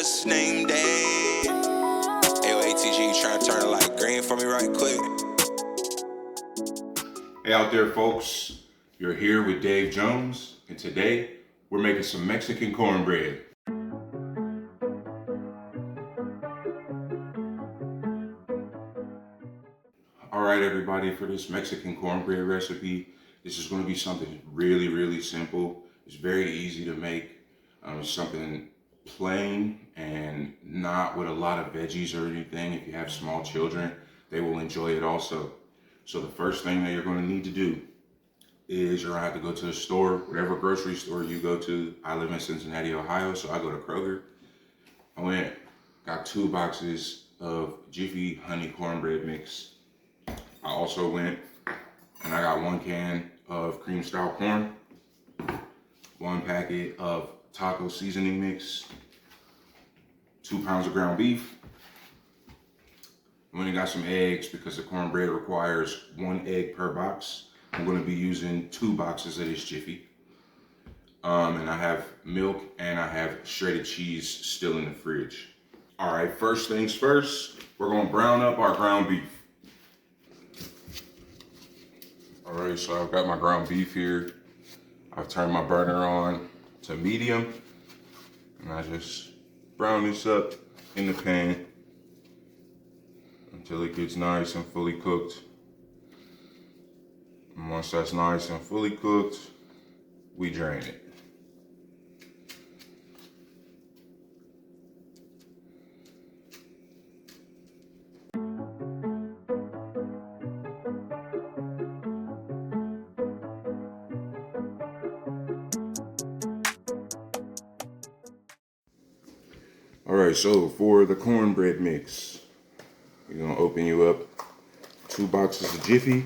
just named Dave. Ayo, ATG, you trying to turn the light green for me right quick? Hey out there, folks. You're here with Dave Jones, and today we're making some Mexican cornbread. All right, everybody, for this Mexican cornbread recipe, this is going to be something really, really simple. It's very easy to make. It's something plain and not with a lot of veggies or anything. If you have small children, they will enjoy it also. So the first thing that you're going to need to do is you're going to have to go to the store, whatever grocery store you go to. I live in Cincinnati, Ohio, so I go to Kroger. I got 2 boxes of Jiffy honey cornbread mix. I also went and I got 1 can of cream style corn, 1 packet of taco seasoning mix, 2 pounds of ground beef. I went and got some eggs because the cornbread requires 1 egg per box. I'm going to be using 2 boxes of this Jiffy. And I have milk and I have shredded cheese still in the fridge. All right, first things first, we're going to brown up our ground beef. All right, so I've got my ground beef here. I've turned my burner on to medium, and I just brown this up in the pan until it gets nice and fully cooked. And once that's nice and fully cooked, we drain it. All right, so for the cornbread mix, we're gonna open you up 2 boxes of Jiffy.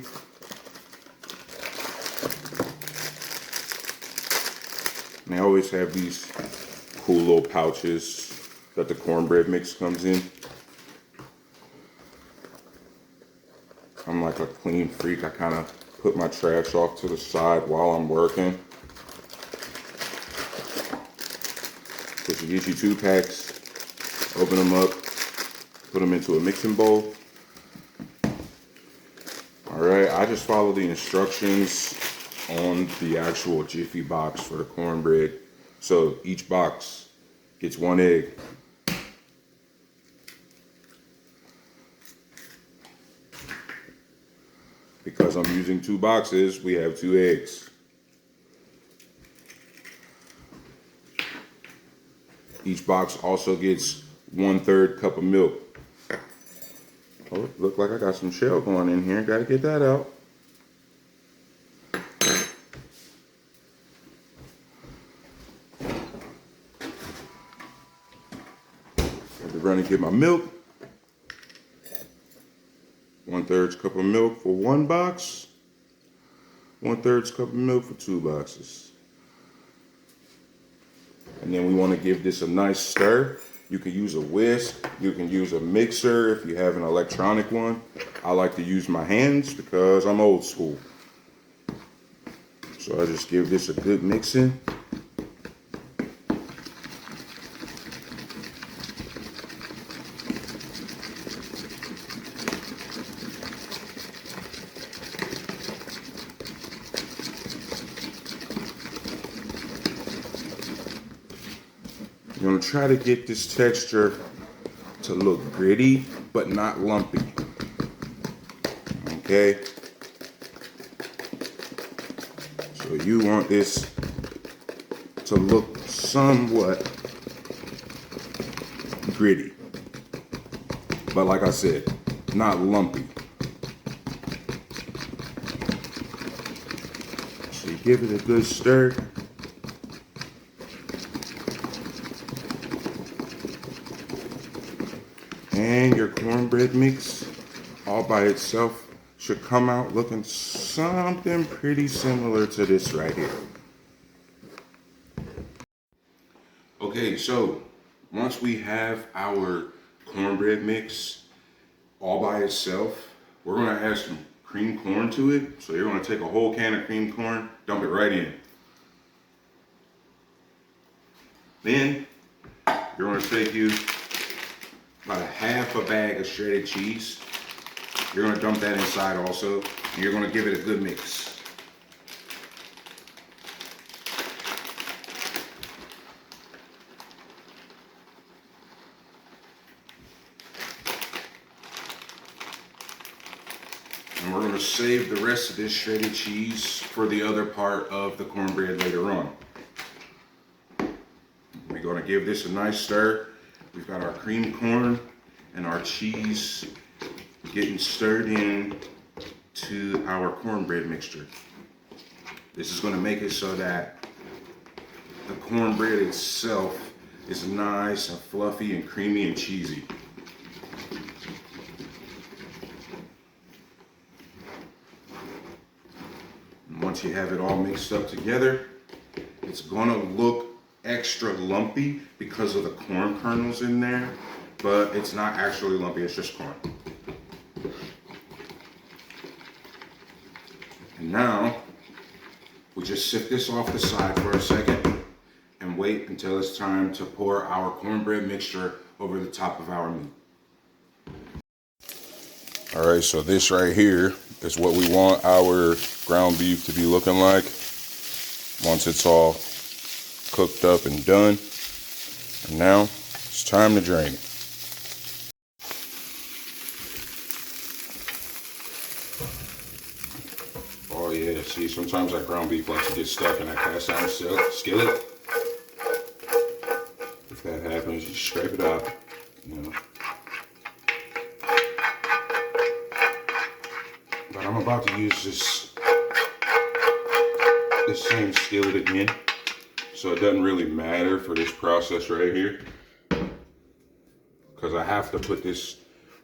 And they always have these cool little pouches that the cornbread mix comes in. I'm like a clean freak. I kind of put my trash off to the side while I'm working. So you get your 2 packs, open them up, put them into a mixing bowl. All right, I just follow the instructions on the actual Jiffy box for the cornbread. So each box gets 1 egg. Because I'm using 2 boxes, we have 2 eggs. Each box also gets 1/3 cup of milk. Oh, look like I got some shell going in here. Gotta get that out. Got to run and get my milk. 1/3 cup of milk for 1 box. 1/3 cup of milk for 2 boxes. And then we want to give this a nice stir. You can use a whisk, you can use a mixer if you have an electronic one. I like to use my hands because I'm old school. So I just give this a good mixing. You're gonna try to get this texture to look gritty, but not lumpy. Okay? So you want this to look somewhat gritty. But like I said, not lumpy. So you give it a good stir. And your cornbread mix all by itself should come out looking something pretty similar to this right here. Okay, so once we have our cornbread mix all by itself, we're gonna add some cream corn to it. So you're gonna take a whole can of cream corn, dump it right in. Then You're gonna take you about a half a bag of shredded cheese. You're gonna dump that inside also, and you're gonna give it a good mix. And we're gonna save the rest of this shredded cheese for the other part of the cornbread later on. We're gonna give this a nice stir. We've got our cream corn and our cheese getting stirred in to our cornbread mixture. This is gonna make it so that the cornbread itself is nice and fluffy and creamy and cheesy. And once you have it all mixed up together, it's gonna look extra lumpy because of the corn kernels in there, but it's not actually lumpy, it's just corn. And now, we just sift this off the side for a second and wait until it's time to pour our cornbread mixture over the top of our meat. All right, so this right here is what we want our ground beef to be looking like once it's all cooked up and done. And now it's time to drain it. Oh yeah, see, sometimes that ground beef likes to get stuck in that cast iron skillet. If that happens, you scrape it out, you know. But I'm about to use this same skillet again, so it doesn't really matter for this process right here, because I have to put this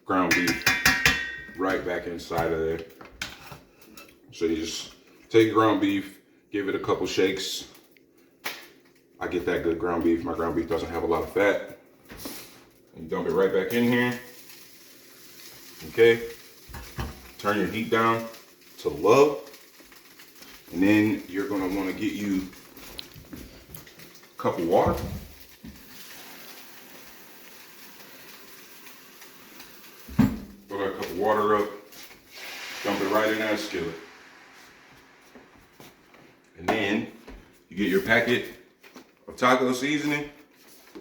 ground beef right back inside of there. So you just take ground beef, give it a couple shakes. I get that good ground beef. My ground beef doesn't have a lot of fat. And dump it right back in here. Okay. Turn your heat down to low. And then you're gonna wanna get you a cup of water. Fill that cup of water up. Dump it right in that skillet. And then you get your packet of taco seasoning,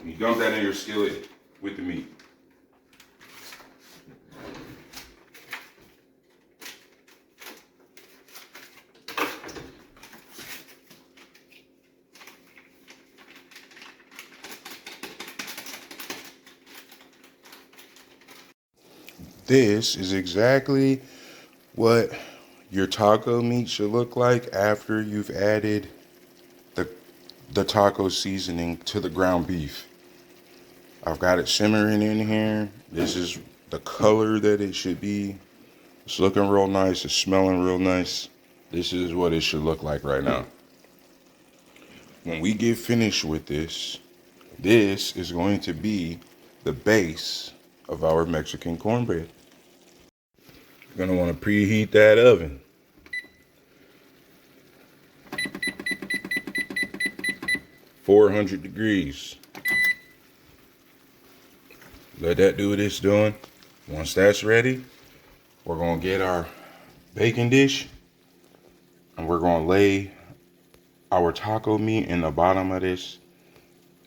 and you dump that in your skillet with the meat. This is exactly what your taco meat should look like after you've added the taco seasoning to the ground beef. I've got it simmering in here. This is the color that it should be. It's looking real nice. It's smelling real nice. This is what it should look like right now. When we get finished with this is going to be the base of our Mexican cornbread. You're gonna want to preheat that oven. $400. Let that do what it's doing. Once that's ready, we're gonna get our baking dish and we're gonna lay our taco meat in the bottom of this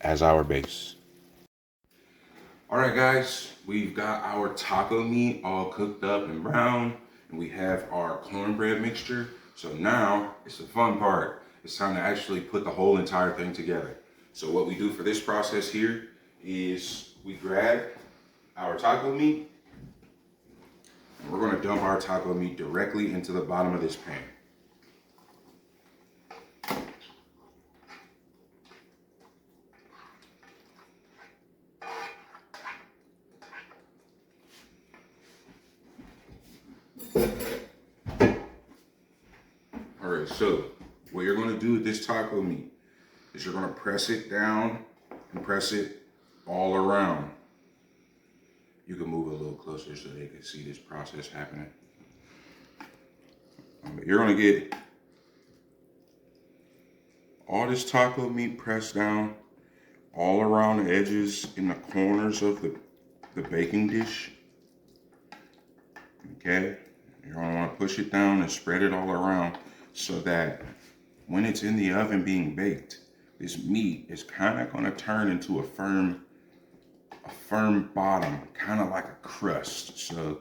as our base. All right, guys, we've got our taco meat all cooked up and brown, and we have our cornbread mixture. So now it's the fun part. It's time to actually put the whole entire thing together. So what we do for this process here is we grab our taco meat, and we're gonna dump our taco meat directly into the bottom of this pan. All right, so what you're gonna do with this taco meat is you're gonna press it down and press it all around. You can move a little closer so they can see this process happening. You're gonna get all this taco meat pressed down all around the edges in the corners of the baking dish. Okay, you're gonna want to push it down and spread it all around so that when it's in the oven being baked, this meat is kind of gonna turn into a firm bottom, kind of like a crust. So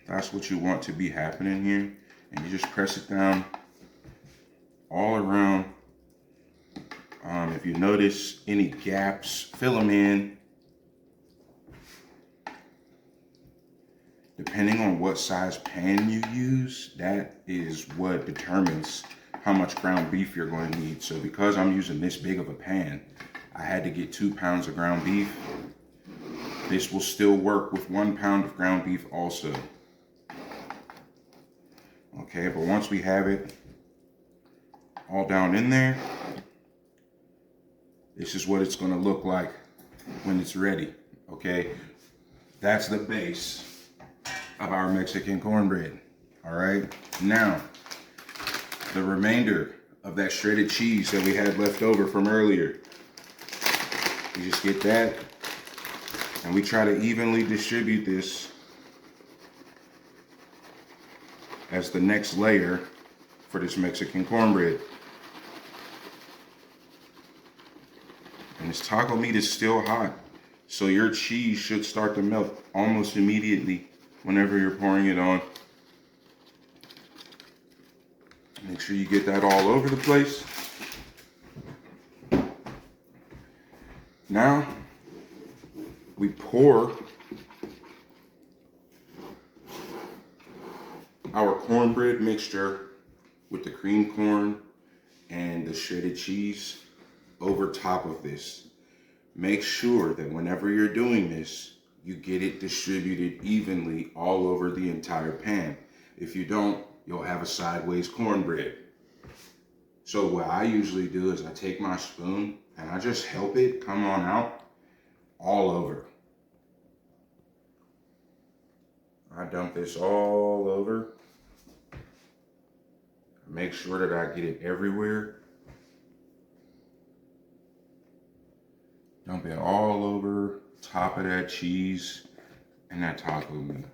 that's what you want to be happening here. And you just press it down all around. If you notice any gaps, fill them in. Depending on what size pan you use, that is what determines how much ground beef you're going to need. So because I'm using this big of a pan, I had to get 2 pounds of ground beef. This will still work with 1 pound of ground beef also. Okay, but once we have it all down in there, this is what it's gonna look like when it's ready, okay? That's the base of our Mexican cornbread, all right? Now, the remainder of that shredded cheese that we had left over from earlier, we just get that, and we try to evenly distribute this as the next layer for this Mexican cornbread. And this taco meat is still hot, so your cheese should start to melt almost immediately whenever you're pouring it on. Make sure you get that all over the place. Now, we pour our cornbread mixture with the cream corn and the shredded cheese over top of this. Make sure that whenever you're doing this, you get it distributed evenly all over the entire pan. If you don't, you'll have a sideways cornbread. So what I usually do is I take my spoon and I just help it come on out all over. I dump this all over. Make sure that I get it everywhere. Dump it all over top of that cheese and that taco meat.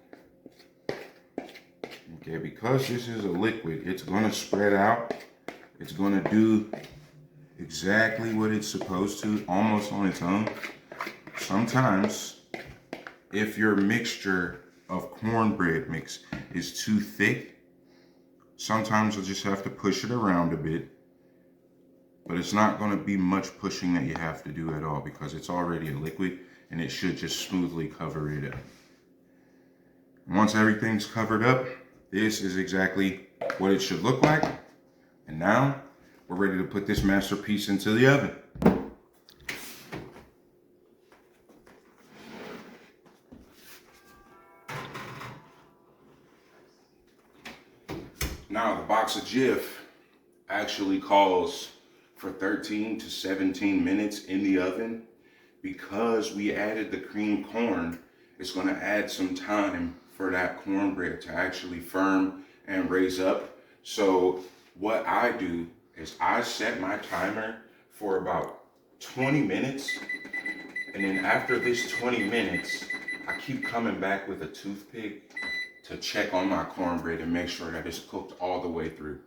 Okay, because this is a liquid, it's gonna spread out. It's gonna do exactly what it's supposed to, almost on its own. Sometimes, if your mixture of cornbread mix is too thick, sometimes you'll just have to push it around a bit. But it's not going to be much pushing that you have to do at all because it's already a liquid and it should just smoothly cover it up. Once everything's covered up, this is exactly what it should look like. And now we're ready to put this masterpiece into the oven. Now the box of Jif actually calls for 13 to 17 minutes in the oven. Because we added the cream corn, it's gonna add some time for that cornbread to actually firm and raise up. So what I do is I set my timer for about 20 minutes. And then after this 20 minutes, I keep coming back with a toothpick to check on my cornbread and make sure that it's cooked all the way through.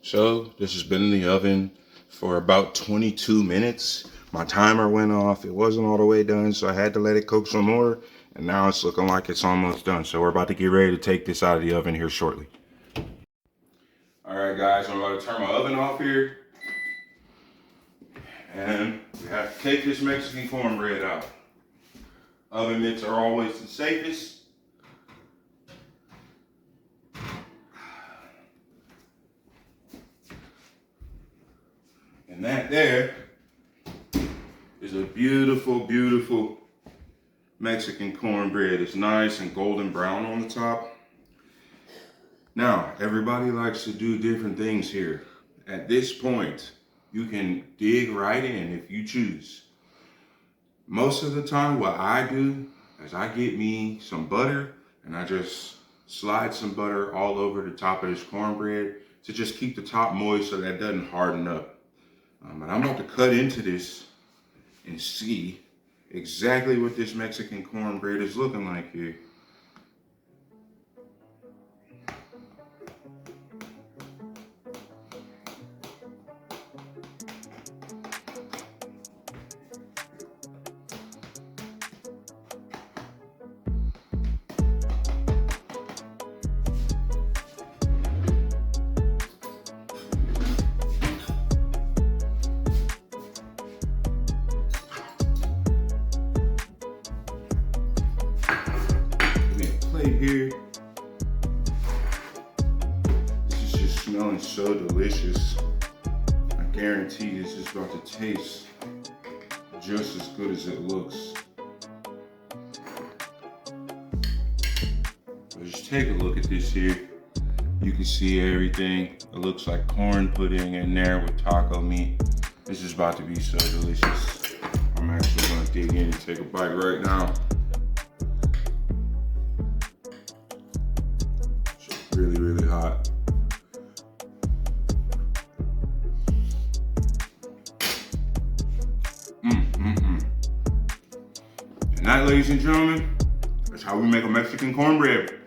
So this has been in the oven for about 22 minutes. My timer went off. It wasn't all the way done, so I had to let it cook some more. And now it's looking like it's almost done. So we're about to get ready to take this out of the oven here shortly. All right, guys, I'm about to turn my oven off here. And we have to take this Mexican cornbread out. Oven mitts are always the safest. And that there is a beautiful, beautiful Mexican cornbread. It's nice and golden brown on the top. Now, everybody likes to do different things here. At this point, you can dig right in if you choose. Most of the time, what I do is I get me some butter and I just slide some butter all over the top of this cornbread to just keep the top moist so that it doesn't harden up. And I'm about to cut into this and see exactly what this Mexican cornbread is looking like here. Here, this is just smelling so delicious. I guarantee this is about to taste just as good as it looks. But just take a look at this here. You can see everything. It looks like corn pudding in there with taco meat. This is about to be so delicious. I'm actually gonna dig in and take a bite right now. Really, really hot. And that, ladies and gentlemen, that's how we make a Mexican cornbread.